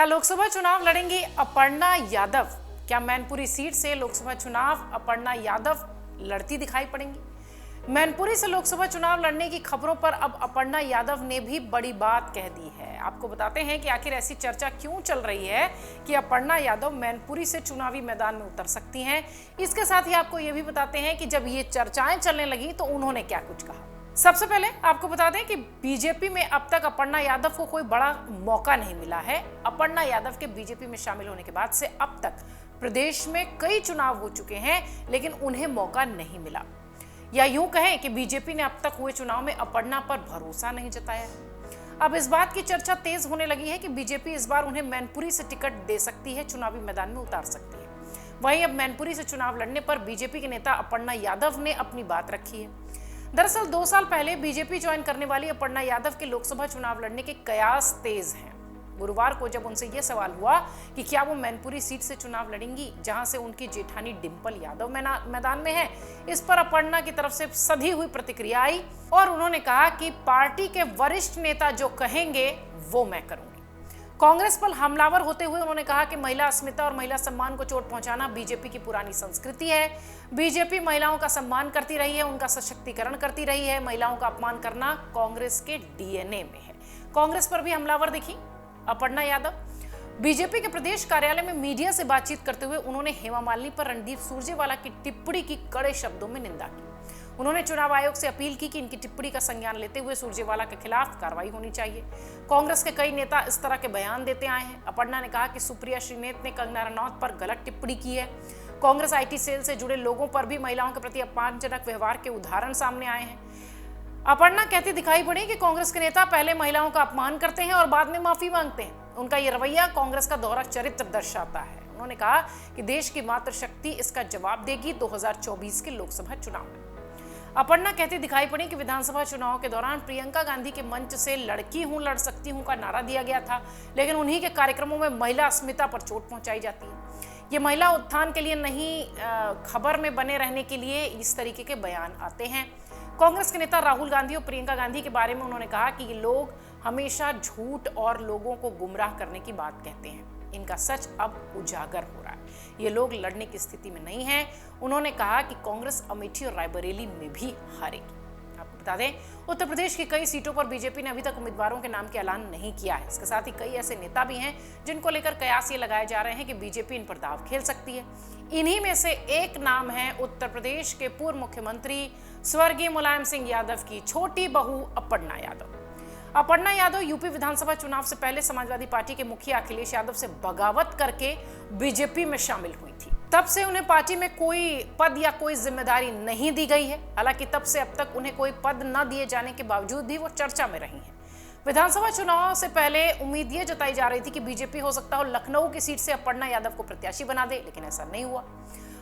लोकसभा चुनाव लड़ेंगी अपर्णा यादव? क्या मैनपुरी सीट से लोकसभा चुनाव अपर्णा यादव लड़ती दिखाई पड़ेंगी? मैनपुरी से लोकसभा चुनाव लड़ने की खबरों पर अब अपर्णा यादव ने भी बड़ी बात कह दी है। आपको बताते हैं कि आखिर ऐसी चर्चा क्यों चल रही है कि अपर्णा यादव मैनपुरी से चुनावी मैदान में उतर सकती हैं। इसके साथ ही आपको ये भी बताते हैं कि जब ये चर्चाएं चलने लगी तो उन्होंने क्या कुछ कहा। सबसे पहले आपको बता दें कि बीजेपी में अब तक अपर्णा यादव को कोई बड़ा मौका नहीं मिला है। अपर्णा यादव के बीजेपी में शामिल होने के बाद से अब तक प्रदेश में कई चुनाव हो चुके हैं, लेकिन उन्हें मौका नहीं मिला, या यूं कहें कि बीजेपी ने अब तक हुए चुनाव में अपर्णा पर भरोसा नहीं जताया। अब इस बात की चर्चा तेज होने लगी है कि बीजेपी इस बार उन्हें मैनपुरी से टिकट दे सकती है, चुनावी मैदान में उतार सकती है। वहीं अब मैनपुरी से चुनाव लड़ने पर बीजेपी के नेता अपर्णा यादव ने अपनी बात रखी है। दरअसल 2 साल पहले बीजेपी ज्वाइन करने वाली अपर्णा यादव के लोकसभा चुनाव लड़ने के कयास तेज हैं। गुरुवार को जब उनसे यह सवाल हुआ कि क्या वो मैनपुरी सीट से चुनाव लड़ेंगी, जहां से उनकी जेठानी डिंपल यादव मैदान में है, इस पर अपर्णा की तरफ से सधी हुई प्रतिक्रिया आई और उन्होंने कहा कि पार्टी के वरिष्ठ नेता जो कहेंगे वो मैं करूंगी। कांग्रेस पर हमलावर होते हुए उन्होंने कहा कि महिला अस्मिता और महिला सम्मान को चोट पहुंचाना बीजेपी की पुरानी संस्कृति है। बीजेपी महिलाओं का सम्मान करती रही है, उनका सशक्तिकरण करती रही है। महिलाओं का अपमान करना कांग्रेस के डीएनए में है। कांग्रेस पर भी हमलावर दिखी अपर्णा यादव। बीजेपी के प्रदेश कार्यालय में मीडिया से बातचीत करते हुए उन्होंने हेमा मालिनी पर रणदीप सुरजेवाला की टिप्पणी की कड़े शब्दों में निंदा की। उन्होंने चुनाव आयोग से अपील की कि इनकी टिप्पणी का संज्ञान लेते हुए सुरजेवाला के खिलाफ कार्रवाई होनी चाहिए। कांग्रेस के कई नेता इस तरह के बयान देते आए हैं। अपर्णा ने कहा कि सुप्रिया श्रीनेत ने कंगना रनौत पर गलत टिप्पणी की है। कांग्रेस आईटी सेल से जुड़े लोगों पर भी महिलाओं के प्रति अपमानजनक व्यवहार के उदाहरण सामने आए हैं। अपर्णा कहती दिखाई पड़ी कि कांग्रेस के नेता पहले महिलाओं का अपमान करते हैं और बाद में माफी मांगते हैं। उनका ये रवैया कांग्रेस का दोहरा चरित्र दर्शाता है। उन्होंने कहा कि देश की मातृशक्ति इसका जवाब देगी 2024 के लोकसभा चुनाव में। अपर्णा कहती दिखाई पड़ी कि विधानसभा चुनाव के दौरान प्रियंका गांधी के मंच से लड़की हूं लड़ सकती हूं का नारा दिया गया था, लेकिन उन्हीं के कार्यक्रमों में महिला अस्मिता पर चोट पहुंचाई जाती है। ये महिला उत्थान के लिए नहीं, खबर में बने रहने के लिए इस तरीके के बयान आते हैं। कांग्रेस के नेता राहुल गांधी और प्रियंका गांधी के बारे में उन्होंने कहा कि ये लोग हमेशा झूठ और लोगों को गुमराह करने की बात कहते हैं। इनका सच अब उजागर हो रहा है। ये लोग लड़ने की स्थिति में नहीं हैं। उन्होंने कहा कि कांग्रेस अमेठी और रायबरेली में भी हारेगी। आपको बता दें, उत्तर प्रदेश की कई सीटों पर बीजेपी ने अभी तक उम्मीदवारों के नाम के ऐलान नहीं किया है। इसके साथ ही कई ऐसे नेता भी हैं जिनको लेकर कयास ये लगाए जा रहे हैं कि बीजेपी इन पर दांव खेल सकती है। इन्हीं में से एक नाम है उत्तर प्रदेश के पूर्व मुख्यमंत्री स्वर्गीय मुलायम सिंह यादव की छोटी बहू अपर्णा यादव। अपर्णा यादव यूपी विधानसभा चुनाव से पहले समाजवादी पार्टी के मुखिया अखिलेश यादव से बगावत करके बीजेपी में शामिल हुई थी। तब से उन्हें पार्टी में कोई पद या कोई जिम्मेदारी नहीं दी गई है। हालांकि तब से अब तक उन्हें कोई पद न दिए जाने के बावजूद भी वो चर्चा में रही हैं। विधानसभा चुनाव से पहले उम्मीद ये जताई जा रही थी कि बीजेपी हो सकता हो लखनऊ की सीट से अपर्णा यादव को प्रत्याशी बना दे, लेकिन ऐसा नहीं हुआ।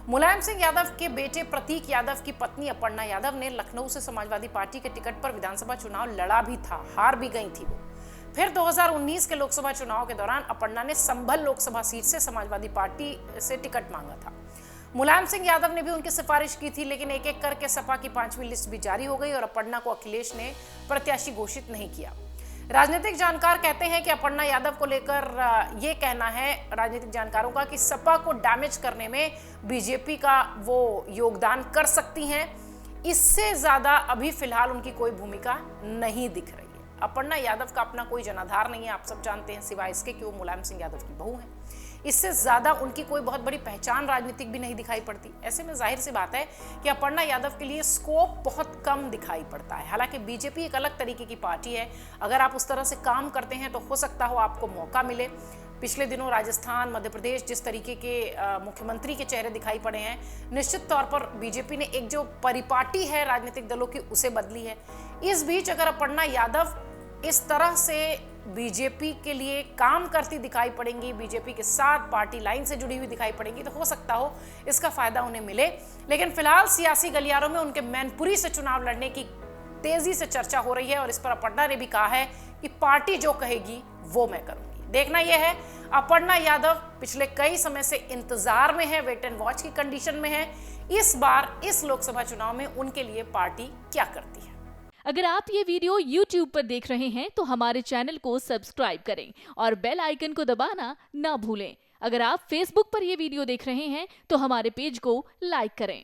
मुलायम सिंह यादव के बेटे प्रतीक यादव की पत्नी अपर्णा यादव ने लखनऊ से समाजवादी पार्टी के टिकट पर विधानसभा चुनाव लड़ा भी था, हार भी गई थी वो। फिर 2019 के लोकसभा चुनाव के दौरान अपर्णा ने संभल लोकसभा सीट से समाजवादी पार्टी से टिकट मांगा था। मुलायम सिंह यादव ने भी उनकी सिफारिश की थी, लेकिन एक एक करके सपा की 5वीं लिस्ट भी जारी हो गई और अपर्णा को अखिलेश ने प्रत्याशी घोषित नहीं किया। राजनीतिक जानकार कहते हैं कि अपर्णा यादव को लेकर ये कहना है राजनीतिक जानकारों का कि सपा को डैमेज करने में बीजेपी का वो योगदान कर सकती हैं। इससे ज्यादा अभी फिलहाल उनकी कोई भूमिका नहीं दिख रही है। अपर्णा यादव का अपना कोई जनाधार नहीं है, आप सब जानते हैं, सिवाय इसके कि वो मुलायम सिंह यादव की बहू है। इससे ज्यादा उनकी कोई बहुत बड़ी पहचान राजनीतिक भी नहीं दिखाई पड़ती। ऐसे में जाहिर सी बात है कि अपर्णा यादव के लिए स्कोप बहुत कम दिखाई पड़ता है। हालांकि बीजेपी एक अलग तरीके की पार्टी है। अगर आप उस तरह से काम करते हैं तो हो सकता हो आपको मौका मिले। पिछले दिनों राजस्थान, मध्य प्रदेश जिस तरीके के मुख्यमंत्री के चेहरे दिखाई पड़े हैं, निश्चित तौर पर बीजेपी ने एक जो परिपाटी है राजनीतिक दलों की उसे बदली है। इस बीच अगर अपर्णा यादव इस तरह से बीजेपी के लिए काम करती दिखाई पड़ेंगी, बीजेपी के साथ पार्टी लाइन से जुड़ी हुई दिखाई पड़ेंगी, तो हो सकता हो इसका फायदा उन्हें मिले। लेकिन फिलहाल सियासी गलियारों में उनके मैनपुरी से चुनाव लड़ने की तेजी से चर्चा हो रही है और इस पर अपर्णा ने भी कहा है कि पार्टी जो कहेगी वो मैं करूंगी। देखना यह है, अपर्णा यादव पिछले कई समय से इंतजार में है, वेट एंड वॉच की कंडीशन में है। इस बार इस लोकसभा चुनाव में उनके लिए पार्टी क्या करती है। अगर आप ये वीडियो YouTube पर देख रहे हैं तो हमारे चैनल को सब्सक्राइब करें और बेल आइकन को दबाना ना भूलें। अगर आप Facebook पर ये वीडियो देख रहे हैं तो हमारे पेज को लाइक करें।